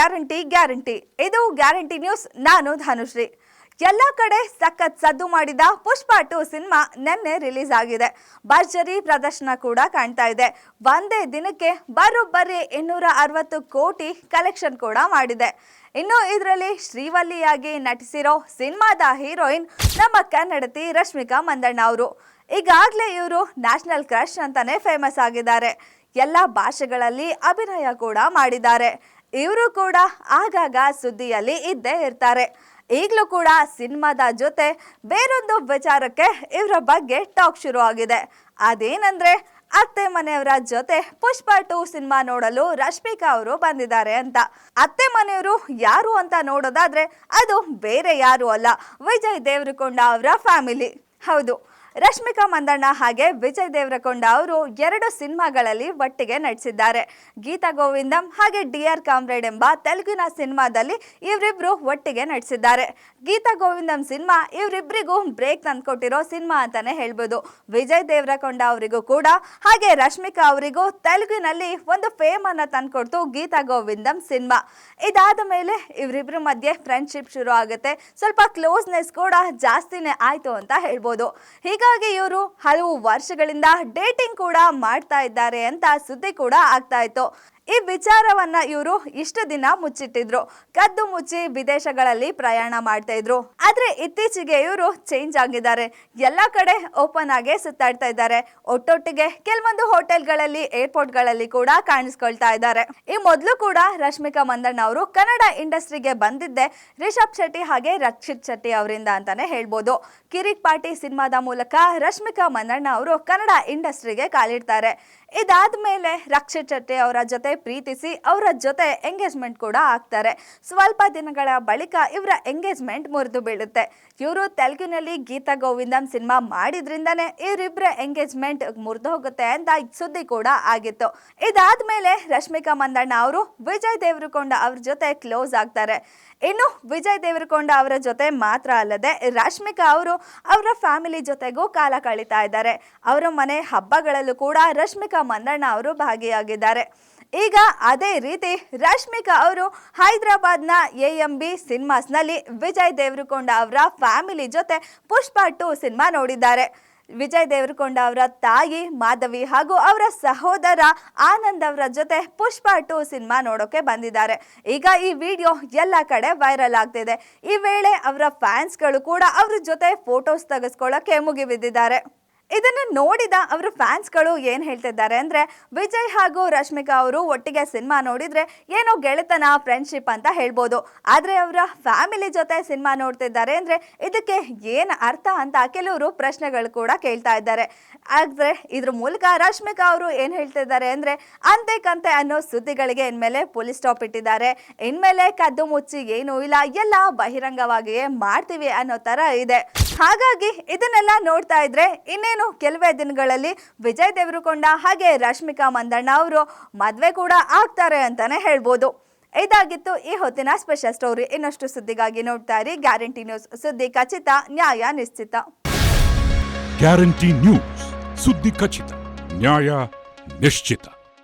Guarantee guarantee. ಇದು guarantee news. ನಾನು ಧನುಶ್ರೀ. ಎಲ್ಲ ಕಡೆ ಸಖತ್ ಸದ್ದು ಮಾಡಿದ ಪುಷ್ಪ 2 ಸಿನಿಮಾ ನಿನ್ನೆ ರಿಲೀಸ್ ಆಗಿದೆ. ಭರ್ಜರಿ ಪ್ರದರ್ಶನ ಕೂಡ ಕಾಣ್ತಾ ಇದೆ. ಒಂದೇ ದಿನಕ್ಕೆ ಬರೋಬ್ಬರಿ 260 ಕೋಟಿ ಕಲೆಕ್ಷನ್ ಕೂಡ ಮಾಡಿದೆ. ಇನ್ನು ಇದರಲ್ಲಿ ಶ್ರೀವಲ್ಲಿಯಾಗಿ ನಟಿಸಿರೋ ಸಿನಿಮಾದ ಹೀರೋಯಿನ್ ನಮ್ಮ ಕನ್ನಡತಿ ರಶ್ಮಿಕಾ ಮಂದಣ್ಣ ಅವರು. ಈಗಾಗಲೇ ಇವರು ನ್ಯಾಷನಲ್ ಕ್ರಶ್ ಅಂತಾನೆ ಫೇಮಸ್ ಆಗಿದ್ದಾರೆ. ಎಲ್ಲ ಭಾಷೆಗಳಲ್ಲಿ ಅಭಿನಯ ಕೂಡ ಮಾಡಿದ್ದಾರೆ. ಇವರು ಕೂಡ ಆಗಾಗ ಸುದ್ದಿಯಲ್ಲಿ ಇದ್ದೇ ಇರ್ತಾರೆ. ಈಗಲೂ ಕೂಡ ಸಿನಿಮಾದ ಜೊತೆ ಬೇರೊಂದು ವಿಚಾರಕ್ಕೆ ಇವರ ಬಗ್ಗೆ ಟಾಕ್ ಶುರು ಆಗಿದೆ. ಅದೇನಂದ್ರೆ ಅತ್ತೆ ಮನೆಯವರ ಜೊತೆ ಪುಷ್ಪ 2 ಸಿನಿಮಾ ನೋಡಲು ರಶ್ಮಿಕಾ ಅವರು ಬಂದಿದ್ದಾರೆ ಅಂತ. ಅತ್ತೆ ಮನೆಯವರು ಯಾರು ಅಂತ ನೋಡೋದಾದ್ರೆ ಅದು ಬೇರೆ ಯಾರು ಅಲ್ಲ, ವಿಜಯ್ ದೇವರಕೊಂಡ ಅವರ ಫ್ಯಾಮಿಲಿ. ಹೌದು, ರಶ್ಮಿಕಾ ಮಂದಣ್ಣ ಹಾಗೆ ವಿಜಯ್ ದೇವರಕೊಂಡ ಅವರು 2 ಸಿನಿಮಾಗಳಲ್ಲಿ ಒಟ್ಟಿಗೆ ನಟಿಸಿದ್ದಾರೆ. ಗೀತಾ ಗೋವಿಂದಂ ಹಾಗೆ ಡಿಯರ್ ಕಾಮ್ರೇಡ್ ಎಂಬ ತೆಲುಗಿನ ಸಿನಿಮಾದಲ್ಲಿ ಇವರಿಬ್ರು ಒಟ್ಟಿಗೆ ನಟಿಸಿದ್ದಾರೆ. ಗೀತಾ ಗೋವಿಂದಂ ಸಿನಿಮಾ ಇವರಿಬ್ಬರಿಗೂ ಬ್ರೇಕ್ ತಂದ್ಕೊಟ್ಟಿರೋ ಸಿನಿಮಾ ಅಂತಾನೆ ಹೇಳ್ಬೋದು. ವಿಜಯ್ ದೇವರಕೊಂಡ ಅವರಿಗೂ ಕೂಡ ಹಾಗೆ ರಶ್ಮಿಕಾ ಅವರಿಗೂ ತೆಲುಗಿನಲ್ಲಿ ಒಂದು ಫೇಮ್ ಅನ್ನ ತಂದ್ಕೊಡ್ತು ಗೀತಾ ಗೋವಿಂದಂ ಸಿನಿಮಾ. ಇದಾದ ಮೇಲೆ ಇವರಿಬ್ರ ಮಧ್ಯೆ ಫ್ರೆಂಡ್ಶಿಪ್ ಶುರು ಆಗುತ್ತೆ. ಸ್ವಲ್ಪ ಕ್ಲೋಸ್ನೆಸ್ ಕೂಡ ಜಾಸ್ತಿನೇ ಆಯ್ತು ಅಂತ ಹೇಳ್ಬೋದು. ಹೀಗಾಗಿ ಇವರು ಹಲವು ವರ್ಷಗಳಿಂದ ಡೇಟಿಂಗ್ ಕೂಡ ಮಾಡ್ತಾ ಇದ್ದಾರೆ ಅಂತ ಸುದ್ದಿ ಕೂಡ ಆಗ್ತಾ ಇತ್ತು. ಈ ವಿಚಾರವನ್ನ ಇವರು ಇಷ್ಟು ದಿನ ಮುಚ್ಚಿಟ್ಟಿದ್ರು. ಕದ್ದು ಮುಚ್ಚಿ ವಿದೇಶಗಳಲ್ಲಿ ಪ್ರಯಾಣ ಮಾಡ್ತಾ ಇದ್ರು. ಆದ್ರೆ ಇತ್ತೀಚೆಗೆ ಇವರು ಚೇಂಜ್ ಆಗಿದ್ದಾರೆ. ಎಲ್ಲಾ ಕಡೆ ಓಪನ್ ಆಗಿ ಸುತ್ತಾಡ್ತಾ ಇದ್ದಾರೆ. ಒಟ್ಟೊಟ್ಟಿಗೆ ಕೆಲವೊಂದು ಹೋಟೆಲ್ಗಳಲ್ಲಿ, ಏರ್ಪೋರ್ಟ್ಗಳಲ್ಲಿ ಕೂಡ ಕಾಣಿಸ್ಕೊಳ್ತಾ ಇದ್ದಾರೆ. ಈ ಮೊದಲು ಕೂಡ ರಶ್ಮಿಕಾ ಮಂದಣ್ಣ ಅವರು ಕನ್ನಡ ಇಂಡಸ್ಟ್ರಿಗೆ ಬಂದಿದ್ದೆ ರಿಷಬ್ ಶೆಟ್ಟಿ ಹಾಗೆ ರಕ್ಷಿತ್ ಶೆಟ್ಟಿ ಅವರಿಂದ ಅಂತಾನೆ ಹೇಳ್ಬೋದು. ಕಿರಿಕ್ ಪಾರ್ಟಿ ಸಿನಿಮಾದ ಮೂಲಕ ರಶ್ಮಿಕಾ ಮಂದಣ್ಣ ಅವರು ಕನ್ನಡ ಇಂಡಸ್ಟ್ರಿಗೆ ಕಾಲಿಡ್ತಾರೆ. ಇದಾದ್ಮೇಲೆ ರಕ್ಷಿತ್ ಶೆಟ್ಟಿ ಅವರ ಜೊತೆ ಪ್ರೀತಿಸಿ ಅವರ ಜೊತೆ ಎಂಗೇಜ್ಮೆಂಟ್ ಕೂಡ ಆಗ್ತಾರೆ. ಸ್ವಲ್ಪ ದಿನಗಳ ಬಳಿಕ ಇವರ ಎಂಗೇಜ್ಮೆಂಟ್ ಮುರಿದು ಬೀಳುತ್ತೆ. ಇವರು ತೆಲುಗಿನಲ್ಲಿ ಗೀತಾ ಗೋವಿಂದಂ ಸಿನಿಮಾ ಮಾಡಿದ್ರಿಂದಾನೇ ಇವರಿಬ್ಬರ ಎಂಗೇಜ್ಮೆಂಟ್ ಮುರಿದು ಹೋಗುತ್ತೆ ಅಂತ ಸುದ್ದಿ ಕೂಡ ಆಗಿತ್ತು. ಇದಾದ್ಮೇಲೆ ರಶ್ಮಿಕಾ ಮಂದಣ್ಣ ಅವರು ವಿಜಯ್ ದೇವರಕೊಂಡ ಅವ್ರ ಜೊತೆ ಕ್ಲೋಸ್ ಆಗ್ತಾರೆ. ಇನ್ನು ವಿಜಯ್ ದೇವರಕೊಂಡ ಅವರ ಜೊತೆ ಮಾತ್ರ ಅಲ್ಲದೆ ರಶ್ಮಿಕಾ ಅವರು ಅವರ ಫ್ಯಾಮಿಲಿ ಜೊತೆಗೂ ಕಾಲ ಕಳೀತಾ ಇದ್ದಾರೆ. ಅವರ ಮನೆ ಹಬ್ಬಗಳಲ್ಲೂ ಕೂಡ ರಶ್ಮಿಕಾ ಮಂದಣ್ಣ ಅವರು ಭಾಗಿಯಾಗಿದ್ದಾರೆ. ಈಗ ಅದೇ ರೀತಿ ರಶ್ಮಿಕಾ ಅವರು ಹೈದರಾಬಾದ್ನ AMB ಸಿನಿಮಾಸ್ನಲ್ಲಿ ವಿಜಯ್ ದೇವರಕೊಂಡ ಅವರ ಫ್ಯಾಮಿಲಿ ಜೊತೆ ಪುಷ್ಪ 2 ಸಿನಿಮಾ ನೋಡಿದ್ದಾರೆ. ವಿಜಯ್ ದೇವರಕೊಂಡ ಅವರ ತಾಯಿ ಮಾಧವಿ ಹಾಗೂ ಅವರ ಸಹೋದರ ಆನಂದ್ ಅವರ ಜೊತೆ ಪುಷ್ಪ 2 ಸಿನಿಮಾ ನೋಡೋಕೆ ಬಂದಿದ್ದಾರೆ. ಈಗ ಈ ವಿಡಿಯೋ ಎಲ್ಲ ಕಡೆ ವೈರಲ್ ಆಗ್ತಿದೆ. ಈ ವೇಳೆ ಅವರ ಫ್ಯಾನ್ಸ್ಗಳು ಕೂಡ ಅವ್ರ ಜೊತೆ ಫೋಟೋಸ್ ತೆಗೆಸ್ಕೊಳ್ಳೋಕೆ ಮುಗಿಬಿದ್ದಿದ್ದಾರೆ. ಇದನ್ನ ನೋಡಿದ ಅವರ ಫ್ಯಾನ್ಸ್ಗಳು ಏನ್ ಹೇಳ್ತಿದ್ದಾರೆ ಅಂದ್ರೆ, ವಿಜಯ್ ಹಾಗೂ ರಶ್ಮಿಕಾ ಅವರು ಒಟ್ಟಿಗೆ ಸಿನಿಮಾ ನೋಡಿದ್ರೆ ಏನೋ ಗೆಳೆತನ, ಫ್ರೆಂಡ್ಶಿಪ್ ಅಂತ ಹೇಳ್ಬೋದು. ಆದ್ರೆ ಅವರ ಫ್ಯಾಮಿಲಿ ಜೊತೆ ಸಿನಿಮಾ ನೋಡ್ತಿದ್ದಾರೆ ಅಂದ್ರೆ ಇದಕ್ಕೆ ಏನ್ ಅರ್ಥ ಅಂತ ಕೆಲವರು ಪ್ರಶ್ನೆಗಳು ಕೂಡ ಕೇಳ್ತಾ ಇದ್ದಾರೆ. ಆದ್ರೆ ಇದ್ರ ಮೂಲಕ ರಶ್ಮಿಕಾ ಅವರು ಏನ್ ಹೇಳ್ತಿದ್ದಾರೆ ಅಂದ್ರೆ, ಅಂತೆ ಕಂತೆ ಅನ್ನೋ ಸುದ್ದಿಗಳಿಗೆ ಇನ್ಮೇಲೆ ಪೊಲೀಸ್ ಸ್ಟಾಪ್ ಇಟ್ಟಿದ್ದಾರೆ. ಇನ್ಮೇಲೆ ಕದ್ದು ಮುಚ್ಚಿ ಏನೂ ಇಲ್ಲ, ಎಲ್ಲ ಬಹಿರಂಗವಾಗಿಯೇ ಮಾಡ್ತೀವಿ ಅನ್ನೋ ತರ ಇದೆ. ಹಾಗಾಗಿ ಇದನ್ನೆಲ್ಲ ನೋಡ್ತಾ ಇದ್ರೆ ಇನ್ನೇನು ಕೆಲವೇ ದಿನಗಳಲ್ಲಿ ವಿಜಯ್ ದೇವರಕೊಂಡ ಹಾಗೆ ರಶ್ಮಿಕಾ ಮಂದಣ್ಣ ಅವರು ಮದ್ವೆ ಕೂಡ ಆಗ್ತಾರೆ ಅಂತಾನೆ ಹೇಳ್ಬೋದು. ಇದಾಗಿತ್ತು ಈ ಹೊತ್ತಿನ ಸ್ಪೆಷಲ್ ಸ್ಟೋರಿ. ಇನ್ನಷ್ಟು ಸುದ್ದಿಗಾಗಿ ನೋಡ್ತಾ ಇರಿ ಗ್ಯಾರಂಟಿ ನ್ಯೂಸ್. ಸುದ್ದಿ ಖಚಿತ, ನ್ಯಾಯ ನಿಶ್ಚಿತ. ಗ್ಯಾರಂಟಿ ನ್ಯೂಸ್, ಸುದ್ದಿ ಖಚಿತ, ನ್ಯಾಯ ನಿಶ್ಚಿತ.